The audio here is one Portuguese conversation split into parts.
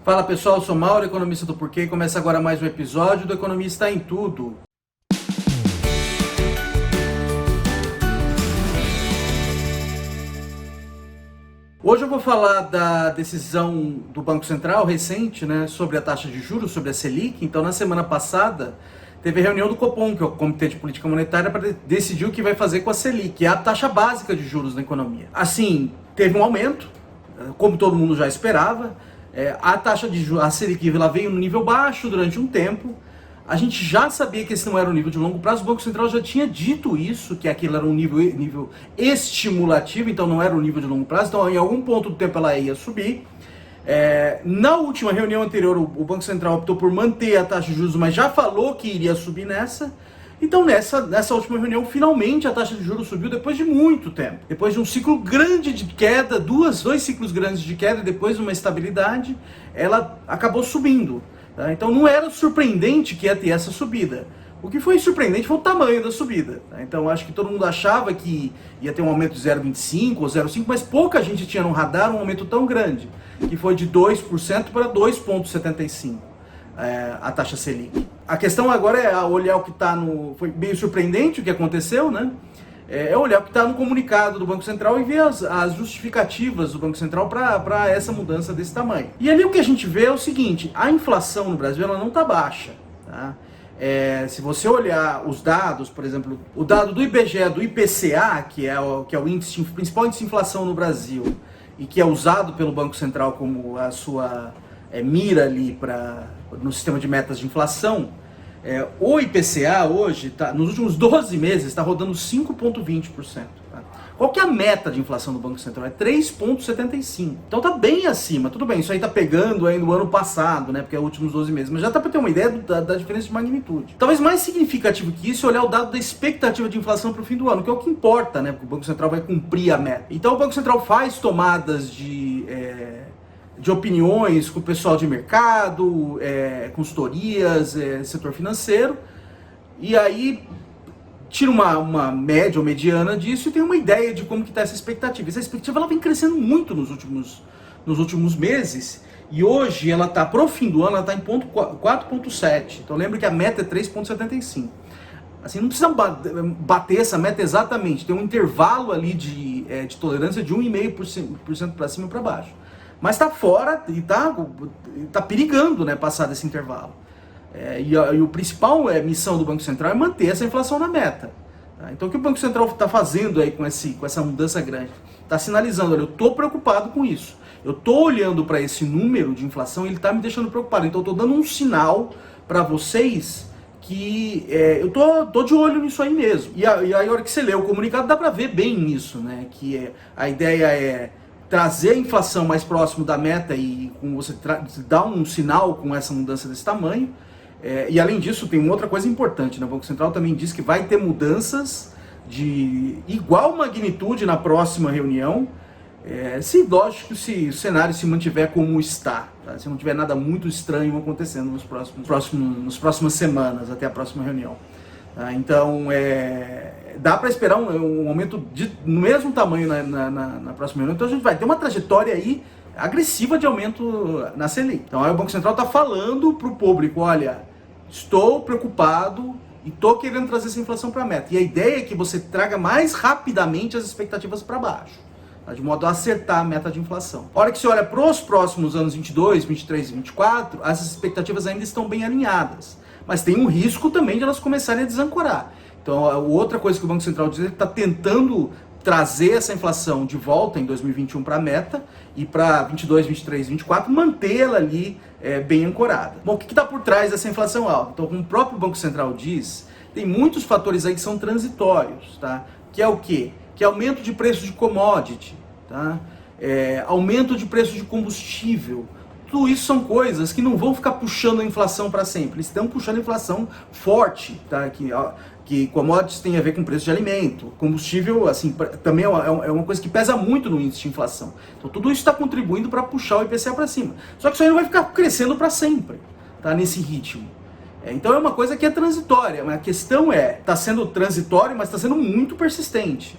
Fala pessoal, eu sou Mauro, economista do Porquê, e começa agora mais um episódio do Economista em Tudo. Hoje eu vou falar da decisão do Banco Central recente, sobre a taxa de juros, sobre a Selic. Então, na semana passada, teve a reunião do Copom, que é o Comitê de Política Monetária, para decidir o que vai fazer com a Selic, que é a taxa básica de juros na economia. Assim, teve um aumento, como todo mundo já esperava. A taxa de juros, a Selic, ela veio no nível baixo durante um tempo. A gente já sabia que esse não era um nível de longo prazo, o Banco Central já tinha dito isso, que aquilo era um nível estimulativo, então não era um nível de longo prazo, então em algum ponto do tempo ela ia subir. Na última reunião anterior, o Banco Central optou por manter a taxa de juros, mas já falou que iria subir nessa. Então nessa última reunião, finalmente a taxa de juros subiu depois de muito tempo. Depois de um ciclo grande de queda, dois ciclos grandes de queda e depois uma estabilidade, ela acabou subindo. Tá? Então não era surpreendente que ia ter essa subida. O que foi surpreendente foi o tamanho da subida. Tá? Então acho que todo mundo achava que ia ter um aumento de 0,25 ou 0,5, mas pouca gente tinha no radar um aumento tão grande, que foi de 2% para 2,75%. A taxa Selic. A questão agora é olhar o que está no... Foi meio surpreendente o que aconteceu, né? É olhar o que está no comunicado do Banco Central e ver as justificativas do Banco Central para essa mudança desse tamanho. E ali o que a gente vê é o seguinte: a inflação no Brasil ela não está baixa. Tá? Se você olhar os dados, por exemplo, o dado do IBGE, do IPCA, que é o principal índice de inflação no Brasil, e que é usado pelo Banco Central como a sua mira ali no sistema de metas de inflação, o IPCA hoje, nos últimos 12 meses, está rodando 5,20%. Tá? Qual que é a meta de inflação do Banco Central? É 3,75%. Então está bem acima. Tudo bem, isso aí está pegando aí no ano passado, né, porque é os últimos 12 meses, mas já dá para ter uma ideia da diferença de magnitude. Talvez mais significativo que isso é olhar o dado da expectativa de inflação para o fim do ano, que é o que importa, né, porque o Banco Central vai cumprir a meta. Então o Banco Central faz tomadas de opiniões com o pessoal de mercado, consultorias, setor financeiro, e aí tira uma média ou mediana disso e tem uma ideia de como que está essa expectativa. Essa expectativa ela vem crescendo muito nos últimos meses, e hoje ela está, para o fim do ano, ela está em 4,7. Então lembra que a meta é 3,75. Assim, não precisa bater essa meta exatamente, tem um intervalo ali de tolerância de 1,5% para cima e para baixo. Mas está fora e está perigando, né, passar desse intervalo. E a principal missão do Banco Central é manter essa inflação na meta. Tá? Então o que o Banco Central está fazendo aí com essa mudança grande? Está sinalizando: olha, eu estou preocupado com isso. Eu estou olhando para esse número de inflação e ele está me deixando preocupado. Então eu estou dando um sinal para vocês que eu tô de olho nisso aí mesmo. E aí a hora que você lê o comunicado dá para ver bem isso, né? Que a ideia é trazer a inflação mais próximo da meta e você dar um sinal com essa mudança desse tamanho. E além disso, tem uma outra coisa importante, né? O Banco Central também diz que vai ter mudanças de igual magnitude na próxima reunião, lógico, se o cenário se mantiver como está, tá? Se não tiver nada muito estranho acontecendo nas próximas semanas, até a próxima reunião. Tá? Então, dá para esperar um aumento no mesmo tamanho na próxima reunião. Então a gente vai ter uma trajetória aí agressiva de aumento na Selic. Então aí o Banco Central está falando para o público: olha, estou preocupado e estou querendo trazer essa inflação para a meta. E a ideia é que você traga mais rapidamente as expectativas para baixo, tá? De modo a acertar a meta de inflação. A hora que você olha para os próximos anos 22, 23 e 24, as expectativas ainda estão bem alinhadas. Mas tem um risco também de elas começarem a desancorar. Então, outra coisa que o Banco Central diz é que está tentando trazer essa inflação de volta em 2021 para a meta e para 22, 23, 24 mantê-la ali bem ancorada. Bom, o que está por trás dessa inflação alta? Então, como o próprio Banco Central diz, tem muitos fatores aí que são transitórios, tá? Que é o quê? Que é aumento de preço de commodity, tá? Aumento de preço de combustível. Tudo isso são coisas que não vão ficar puxando a inflação para sempre. Eles estão puxando a inflação forte, tá? Que commodities tem a ver com preço de alimento. Combustível, assim, também é uma coisa que pesa muito no índice de inflação. Então tudo isso está contribuindo para puxar o IPCA para cima. Só que isso aí não vai ficar crescendo para sempre, tá? Nesse ritmo. Então é uma coisa que é transitória. Mas a questão está sendo transitório, mas está sendo muito persistente.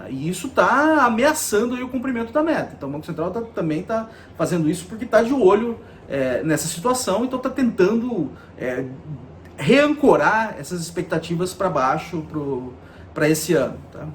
E isso está ameaçando aí o cumprimento da meta. Então o Banco Central também está fazendo isso porque está de olho nessa situação, então está tentando reancorar essas expectativas para baixo para esse ano. Tá?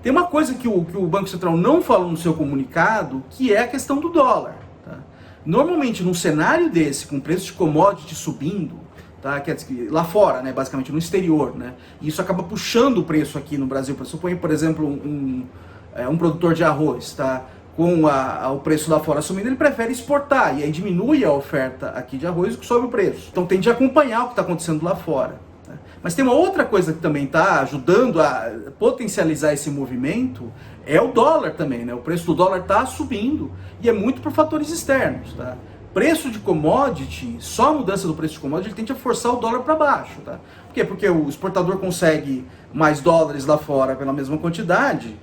Tem uma coisa que o Banco Central não falou no seu comunicado, que é a questão do dólar. Tá? Normalmente, num cenário desse, com preço de commodity subindo, tá? Quer dizer, lá fora, né, basicamente no exterior, né, e isso acaba puxando o preço aqui no Brasil. Suponha, por exemplo, um produtor de arroz, tá? Com o preço lá fora subindo, ele prefere exportar, e aí diminui a oferta aqui de arroz, que sobe o preço. Então tem de acompanhar o que está acontecendo lá fora. Tá? Mas tem uma outra coisa que também está ajudando a potencializar esse movimento, é o dólar também, né? O preço do dólar está subindo, e é muito por fatores externos, tá? Preço de commodity, só a mudança do preço de commodity, ele tende a forçar o dólar para baixo, tá? Por quê? Porque o exportador consegue mais dólares lá fora pela mesma quantidade,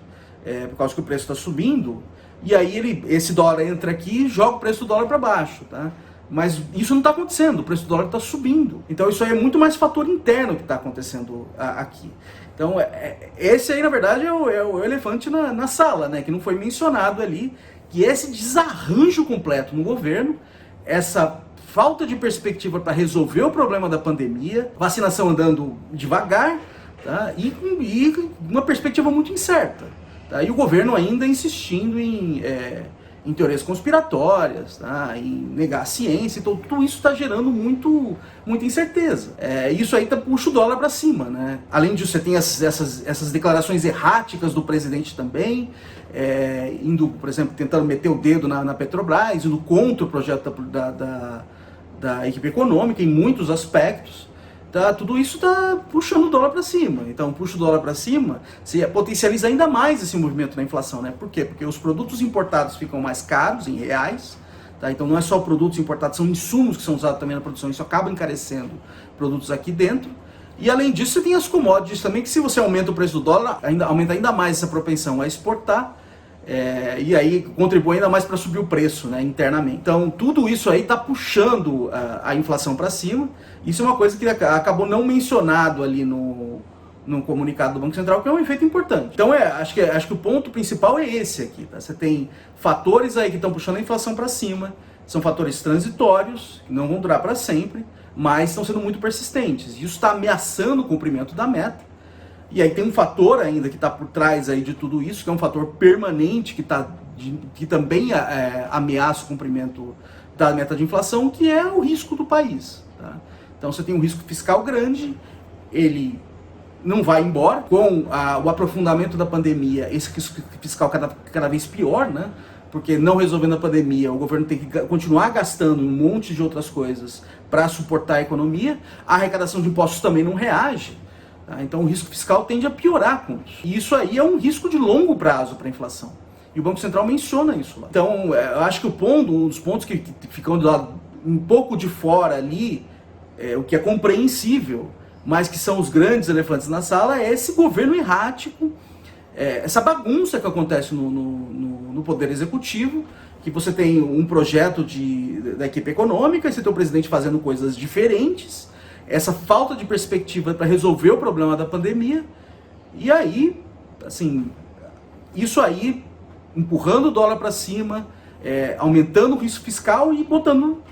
por causa que o preço está subindo, e aí esse dólar entra aqui e joga o preço do dólar para baixo, tá? Mas isso não está acontecendo, o preço do dólar está subindo. Então isso aí é muito mais fator interno que está acontecendo aqui. Então esse aí, na verdade, é o elefante na sala, né? Que não foi mencionado ali, que esse desarranjo completo no governo, essa falta de perspectiva para resolver o problema da pandemia, vacinação andando devagar, tá? E uma perspectiva muito incerta. Tá? E o governo ainda insistindo em teorias conspiratórias, tá? Em negar a ciência, então tudo isso está gerando muita incerteza. Isso aí puxa o dólar para cima, né? Além disso, você tem essas declarações erráticas do presidente também, indo, por exemplo, tentando meter o dedo na Petrobras, indo contra o projeto da equipe econômica em muitos aspectos. Tá, tudo isso está puxando o dólar para cima. Então, puxa o dólar para cima, você potencializa ainda mais esse movimento da inflação, né? Por quê? Porque os produtos importados ficam mais caros em reais, tá? Então não é só produtos importados, são insumos que são usados também na produção, isso acaba encarecendo produtos aqui dentro. E além disso, você tem as commodities também, que se você aumenta o preço do dólar, aumenta ainda mais essa propensão a exportar, e aí contribui ainda mais para subir o preço, né, internamente. Então tudo isso aí está puxando a inflação para cima. Isso é uma coisa que acabou não mencionado ali no comunicado do Banco Central, que é um efeito importante. Então acho que o ponto principal é esse aqui. Tá? Você tem fatores aí que estão puxando a inflação para cima, são fatores transitórios, que não vão durar para sempre, mas estão sendo muito persistentes. Isso está ameaçando o cumprimento da meta. E aí tem um fator ainda que está por trás aí de tudo isso, que é um fator permanente que também ameaça o cumprimento da meta de inflação, que é o risco do país. Tá? Então você tem um risco fiscal grande, ele não vai embora. Com o aprofundamento da pandemia, esse risco fiscal cada vez pior, né? Porque não resolvendo a pandemia, o governo tem que continuar gastando um monte de outras coisas para suportar a economia, a arrecadação de impostos também não reage. Então o risco fiscal tende a piorar com isso. E isso aí é um risco de longo prazo para a inflação. E o Banco Central menciona isso lá. Então eu acho que um dos pontos que ficam do lado um pouco de fora ali, o que é compreensível, mas que são os grandes elefantes na sala, é esse governo errático, essa bagunça que acontece no Poder Executivo, que você tem um projeto da equipe econômica, e você tem o presidente fazendo coisas diferentes, essa falta de perspectiva para resolver o problema da pandemia, e aí, assim, isso aí empurrando o dólar para cima, aumentando o risco fiscal e botando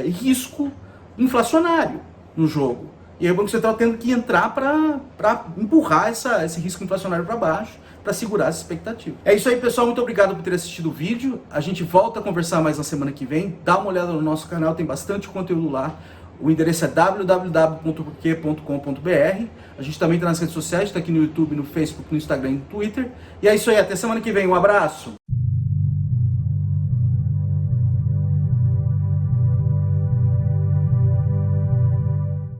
risco inflacionário no jogo. E aí o Banco Central tendo que entrar para empurrar esse risco inflacionário para baixo, para segurar essa expectativa. É isso aí, pessoal. Muito obrigado por ter assistido o vídeo. A gente volta a conversar mais na semana que vem. Dá uma olhada no nosso canal, tem bastante conteúdo lá. O endereço é www.porquê.com.br. A gente também está nas redes sociais, está aqui no YouTube, no Facebook, no Instagram e no Twitter. E é isso aí, até semana que vem. Um abraço!